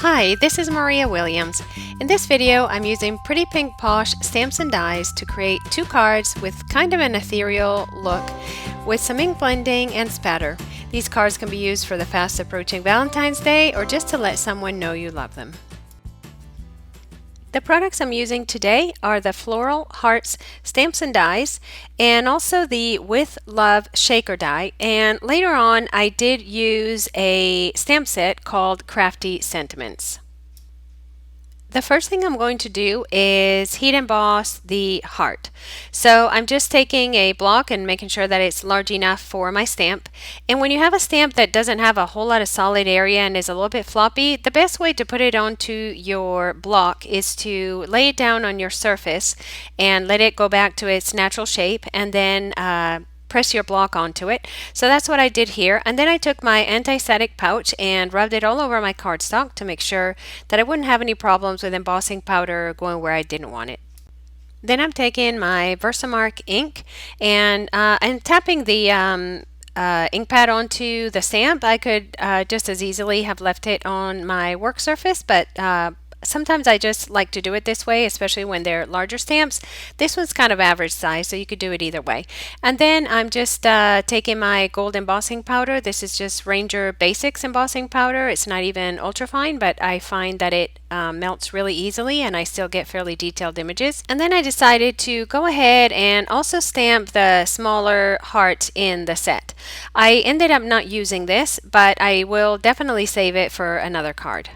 Hi, this is Maria Williams. In this video, I'm using Pretty Pink Posh stamps and dies to create two cards with kind of an ethereal look with some ink blending and spatter. These cards can be used for the fast approaching Valentine's Day or just to let someone know you love them. The products I'm using today are the Floral Hearts Stamps and Dies and also the With Love Shaker Die, and later on I did use a stamp set called Crafty Sentiments. The first thing I'm going to do is heat emboss the heart. So I'm just taking a block and making sure that it's large enough for my stamp. And when you have a stamp that doesn't have a whole lot of solid area and is a little bit floppy, the best way to put it onto your block is to lay it down on your surface and let it go back to its natural shape, and then press your block onto it. So that's what I did here. And then I took my anti-static pouch and rubbed it all over my cardstock to make sure that I wouldn't have any problems with embossing powder going where I didn't want it. Then I'm taking my Versamark ink and I'm tapping the ink pad onto the stamp. I could just as easily have left it on my work surface, but sometimes I just like to do it this way, especially when they're larger stamps. This one's kind of average size, so you could do it either way. And then I'm just taking my gold embossing powder. This is just Ranger Basics embossing powder. It's not even ultra fine, but I find that it melts really easily and I still get fairly detailed images. And then I decided to go ahead and also stamp the smaller heart in the set. I ended up not using this, but I will definitely save it for another card.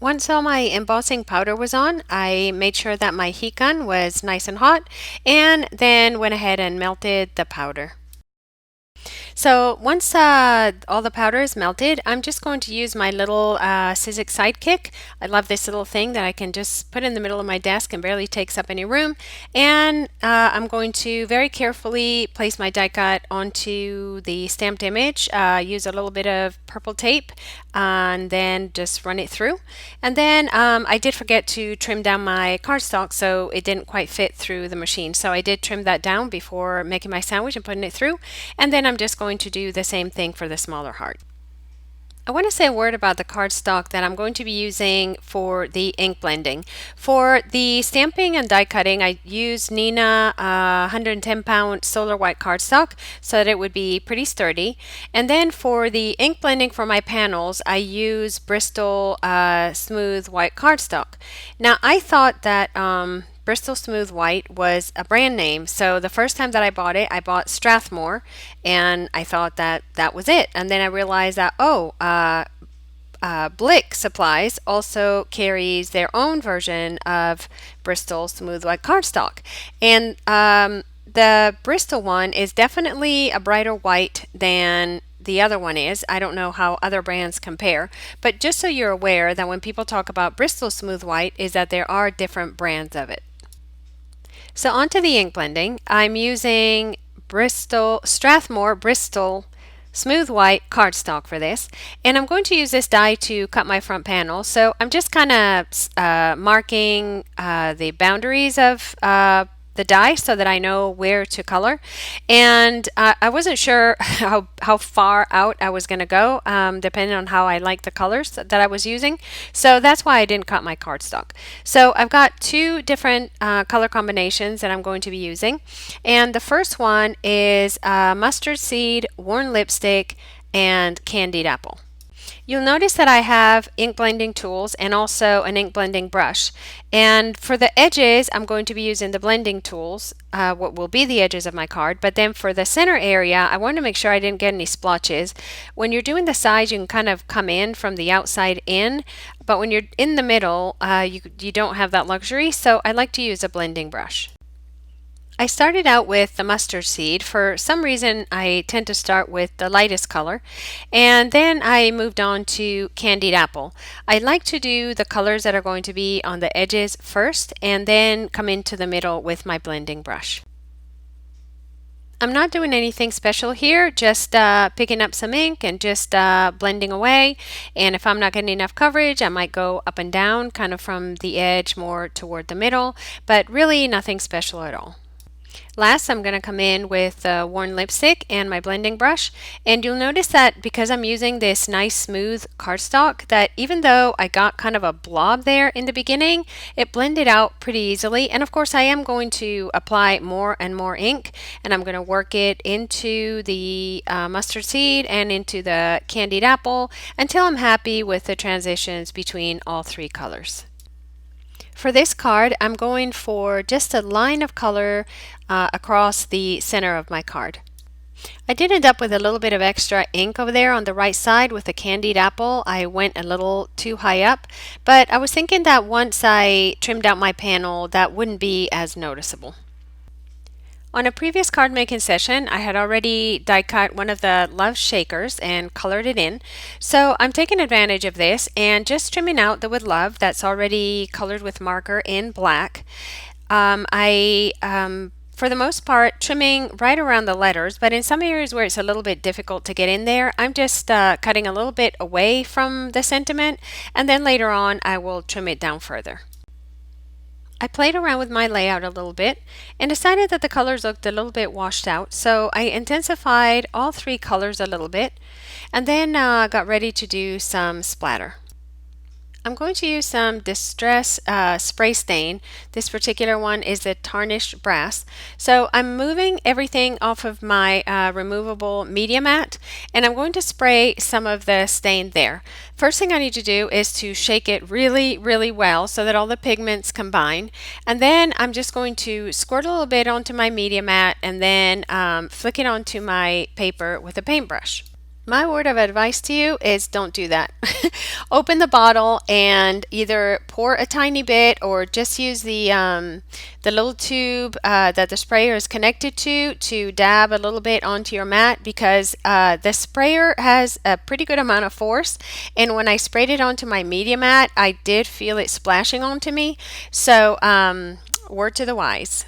Once all my embossing powder was on, I made sure that my heat gun was nice and hot and then went ahead and melted the powder. So once all the powder is melted, I'm just going to use my little Sizzix Sidekick. I love this little thing that I can just put in the middle of my desk and barely takes up any room. And I'm going to very carefully place my die cut onto the stamped image, use a little bit of purple tape, and then just run it through. And then I did forget to trim down my cardstock, so it didn't quite fit through the machine. So I did trim that down before making my sandwich and putting it through. And then I'm just going to do the same thing for the smaller heart. I want to say a word about the cardstock that I'm going to be using for the ink blending. For the stamping and die cutting, I used Nina 110-pound solar white cardstock so that it would be pretty sturdy. And then for the ink blending for my panels, I use Bristol smooth white cardstock. Now I thought that Bristol Smooth White was a brand name. So the first time that I bought it, I bought Strathmore, and I thought that that was it. And then I realized that, Blick Supplies also carries their own version of Bristol Smooth White cardstock. And the Bristol one is definitely a brighter white than the other one is. I don't know how other brands compare, but just so you're aware that when people talk about Bristol Smooth White is that there are different brands of it. So onto the ink blending, I'm using Strathmore Bristol Smooth White cardstock for this, and I'm going to use this die to cut my front panel. So I'm just kind of marking the boundaries of the die so that I know where to color. And I wasn't sure how far out I was going to go depending on how I like the colors that I was using. So that's why I didn't cut my cardstock. So I've got two different color combinations that I'm going to be using. And the first one is mustard seed, worn lipstick, and candied apple. You'll notice that I have ink blending tools and also an ink blending brush. And for the edges, I'm going to be using the blending tools, what will be the edges of my card. But then for the center area, I wanted to make sure I didn't get any splotches. When you're doing the sides, you can kind of come in from the outside in. But when you're in the middle, you don't have that luxury. So I like to use a blending brush. I started out with the mustard seed. For some reason, I tend to start with the lightest color, and then I moved on to candied apple. I like to do the colors that are going to be on the edges first, and then come into the middle with my blending brush. I'm not doing anything special here, just picking up some ink and just blending away. And if I'm not getting enough coverage, I might go up and down, kind of from the edge more toward the middle, but really nothing special at all. Last, I'm going to come in with worn lipstick and my blending brush. And you'll notice that because I'm using this nice smooth cardstock, that even though I got kind of a blob there in the beginning, it blended out pretty easily. And of course, I am going to apply more and more ink, and I'm going to work it into the mustard seed and into the candied apple until I'm happy with the transitions between all three colors. For this card, I'm going for just a line of color across the center of my card. I did end up with a little bit of extra ink over there on the right side with the candied apple. I went a little too high up, but I was thinking that once I trimmed out my panel, that wouldn't be as noticeable. On a previous card making session, I had already die cut one of the love shakers and colored it in. So I'm taking advantage of this and just trimming out the with love that's already colored with marker in black. For the most part, trimming right around the letters, but in some areas where it's a little bit difficult to get in there, I'm just cutting a little bit away from the sentiment, and then later on I will trim it down further. I played around with my layout a little bit and decided that the colors looked a little bit washed out, so I intensified all three colors a little bit and then got ready to do some splatter. I'm going to use some Distress spray stain. This particular one is the tarnished brass. So I'm moving everything off of my removable media mat, and I'm going to spray some of the stain there. First thing I need to do is to shake it really, really well so that all the pigments combine. And then I'm just going to squirt a little bit onto my media mat and then flick it onto my paper with a paintbrush. My word of advice to you is don't do that. Open the bottle and either pour a tiny bit or just use the little tube that the sprayer is connected to dab a little bit onto your mat, because the sprayer has a pretty good amount of force, and when I sprayed it onto my media mat, I did feel it splashing onto me. So word to the wise.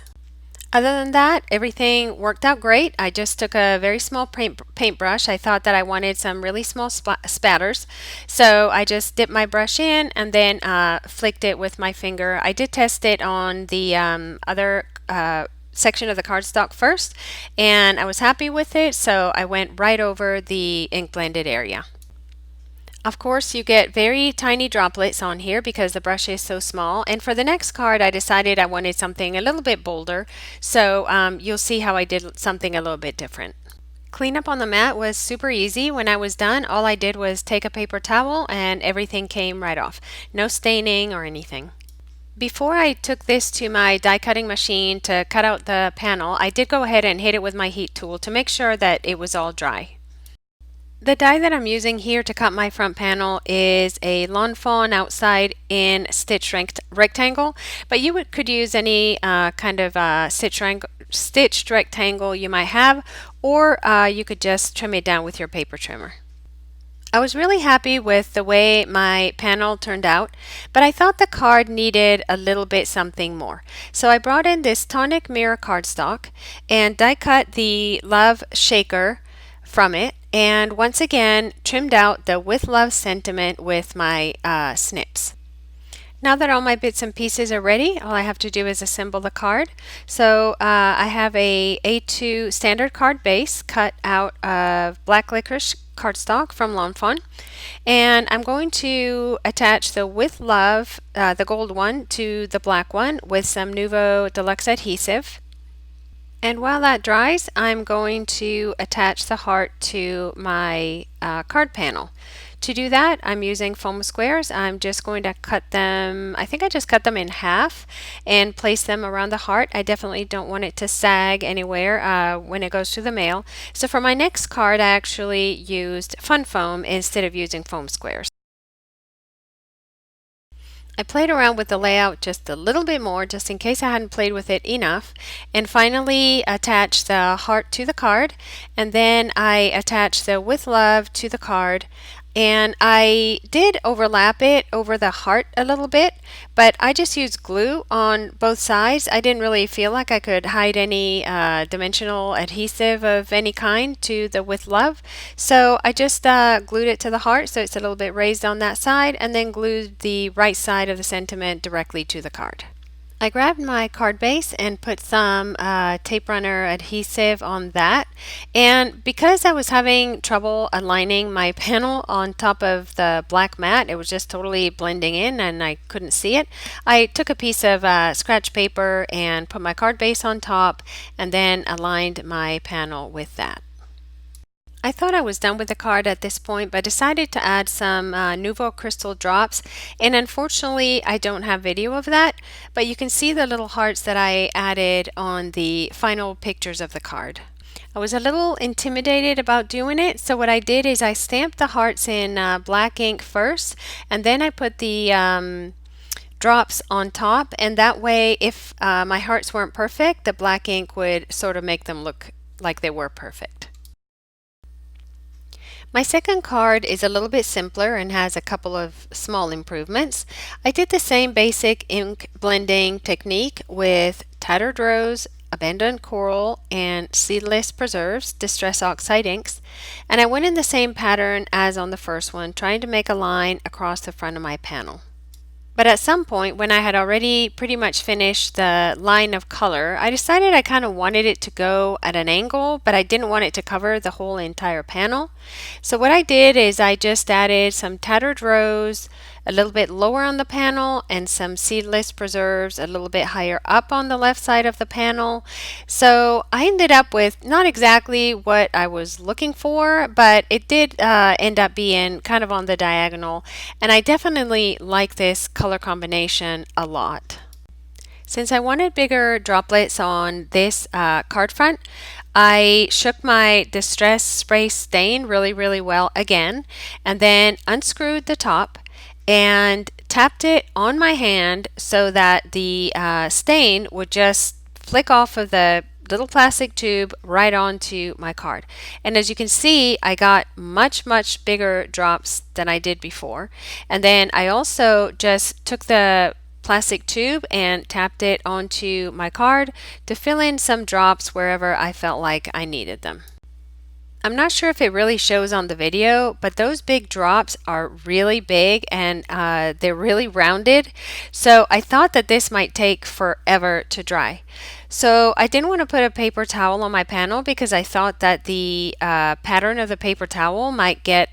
Other than that, everything worked out great. I just took a very small paintbrush. I thought that I wanted some really small spatters. So I just dipped my brush in and then flicked it with my finger. I did test it on the other section of the cardstock first, and I was happy with it, so I went right over the ink blended area. Of course, you get very tiny droplets on here because the brush is so small. And for the next card, I decided I wanted something a little bit bolder. So you'll see how I did something a little bit different. Cleanup on the mat was super easy. When I was done, all I did was take a paper towel and everything came right off. No staining or anything. Before I took this to my die cutting machine to cut out the panel, I did go ahead and hit it with my heat tool to make sure that it was all dry. The die that I'm using here to cut my front panel is a Lawn Fawn outside in stitch rectangle, but you could use any kind of stitched rectangle you might have, or you could just trim it down with your paper trimmer. I was really happy with the way my panel turned out, but I thought the card needed a little bit something more. So I brought in this tonic mirror cardstock and die cut the love shaker from it, and once again trimmed out the with love sentiment with my snips. Now that all my bits and pieces are ready, all I have to do is assemble the card. So I have a A2 standard card base cut out of black licorice cardstock from Lawn Fawn, and I'm going to attach the with love, the gold one, to the black one with some Nuvo Deluxe adhesive. And while that dries, I'm going to attach the heart to my card panel. To do that, I'm using foam squares. I'm just going to cut them, I think I just cut them in half and place them around the heart. I definitely don't want it to sag anywhere when it goes to the mail. So for my next card, I actually used fun foam instead of using foam squares. I played around with the layout just a little bit more, just in case I hadn't played with it enough, and finally attached the heart to the card, and then I attached the with love to the card, and I did overlap it over the heart a little bit, but I just used glue on both sides. I didn't really feel like I could hide any dimensional adhesive of any kind to the with love, so I just glued it to the heart so it's a little bit raised on that side, and then glued the right side of the sentiment directly to the card. I grabbed my card base and put some tape runner adhesive on that. And because I was having trouble aligning my panel on top of the black mat, it was just totally blending in and I couldn't see it. I took a piece of scratch paper and put my card base on top and then aligned my panel with that. I thought I was done with the card at this point, but decided to add some Nuvo crystal drops. And unfortunately, I don't have video of that, but you can see the little hearts that I added on the final pictures of the card. I was a little intimidated about doing it, so what I did is I stamped the hearts in black ink first, and then I put the drops on top, and that way if my hearts weren't perfect, the black ink would sort of make them look like they were perfect. My second card is a little bit simpler and has a couple of small improvements. I did the same basic ink blending technique with Tattered Rose, Abandoned Coral, and Seedless Preserves Distress Oxide inks, and I went in the same pattern as on the first one, trying to make a line across the front of my panel. But at some point, when I had already pretty much finished the line of color, I decided I kind of wanted it to go at an angle, but I didn't want it to cover the whole entire panel. So what I did is I just added some Tattered Rose a little bit lower on the panel and some Seedless Preserves a little bit higher up on the left side of the panel. So I ended up with not exactly what I was looking for, but it did end up being kind of on the diagonal, and I definitely like this color combination a lot. Since I wanted bigger droplets on this card front, I shook my Distress Spray Stain really well again, and then unscrewed the top and tapped it on my hand so that the stain would just flick off of the little plastic tube right onto my card. And as you can see, I got much bigger drops than I did before. And then I also just took the plastic tube and tapped it onto my card to fill in some drops wherever I felt like I needed them. I'm not sure if it really shows on the video, but those big drops are really big and they're really rounded. So I thought that this might take forever to dry. So I didn't want to put a paper towel on my panel because I thought that the pattern of the paper towel might get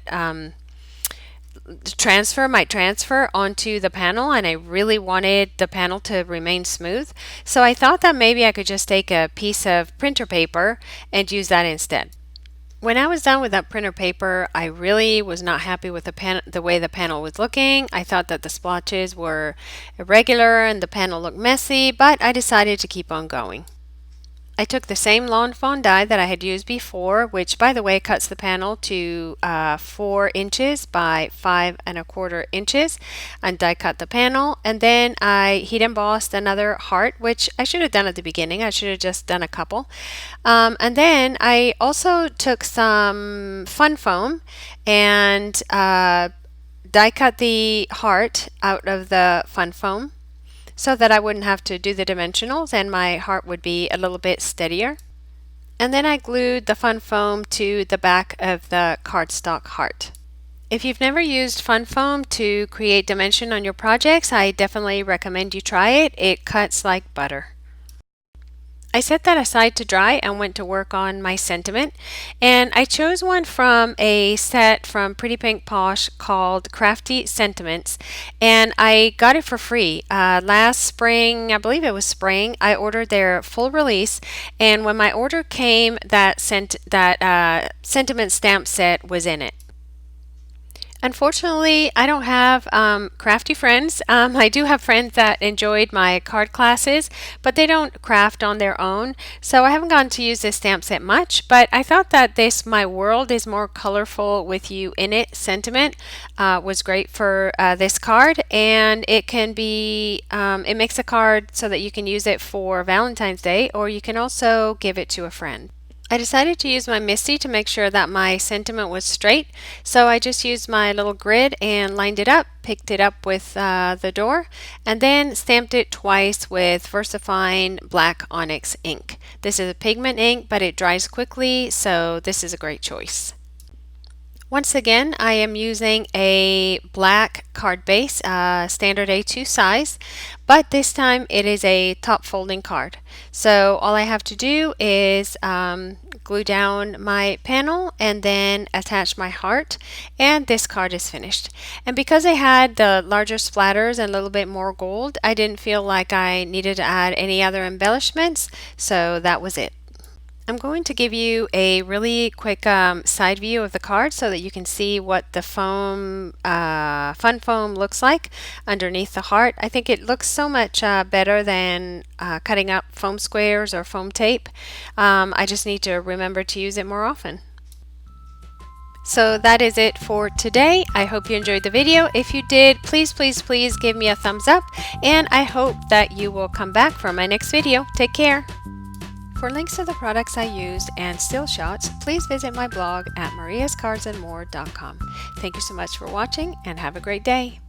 transfer onto the panel, and I really wanted the panel to remain smooth. So I thought that maybe I could just take a piece of printer paper and use that instead. When I was done with that printer paper, I really was not happy with the way the panel was looking. I thought that the splotches were irregular and the panel looked messy, but I decided to keep on going. I took the same Lawn Fawn die that I had used before, which by the way cuts the panel to 4 inches by 5¼ inches, and die cut the panel, and then I heat embossed another heart, which I should have done at the beginning. I should have just done a couple. And then I also took some fun foam and die cut the heart out of the fun foam, so that I wouldn't have to do the dimensionals and my heart would be a little bit steadier. And then I glued the fun foam to the back of the cardstock heart. If you've never used fun foam to create dimension on your projects, I definitely recommend you try it. It cuts like butter. I set that aside to dry and went to work on my sentiment, and I chose one from a set from Pretty Pink Posh called Crafty Sentiments, and I got it for free. Last spring, I believe it was spring, I ordered their full release, and when my order came, that sentiment stamp set was in it. Unfortunately, I don't have crafty friends. I do have friends that enjoyed my card classes, but they don't craft on their own. So I haven't gotten to use this stamp set much, but I thought that this My World is More Colorful With You In It sentiment was great for this card, and it can be, it makes a card so that you can use it for Valentine's Day, or you can also give it to a friend. I decided to use my Misty to make sure that my sentiment was straight, so I just used my little grid and lined it up, picked it up with the door, and then stamped it twice with VersaFine Black Onyx ink. This is a pigment ink, but it dries quickly, so this is a great choice. Once again, I am using a black card base, standard A2 size, but this time it is a top folding card. So all I have to do is glue down my panel and then attach my heart, and this card is finished. And because I had the larger splatters and a little bit more gold, I didn't feel like I needed to add any other embellishments, so that was it. I'm going to give you a really quick side view of the card so that you can see what the foam, fun foam looks like underneath the heart. I think it looks so much better than cutting up foam squares or foam tape. I just need to remember to use it more often. So that is it for today. I hope you enjoyed the video. If you did, please, please, please give me a thumbs up, and I hope that you will come back for my next video. Take care. For links to the products I used and still shots, please visit my blog at mariascardsandmore.com. Thank you so much for watching and have a great day.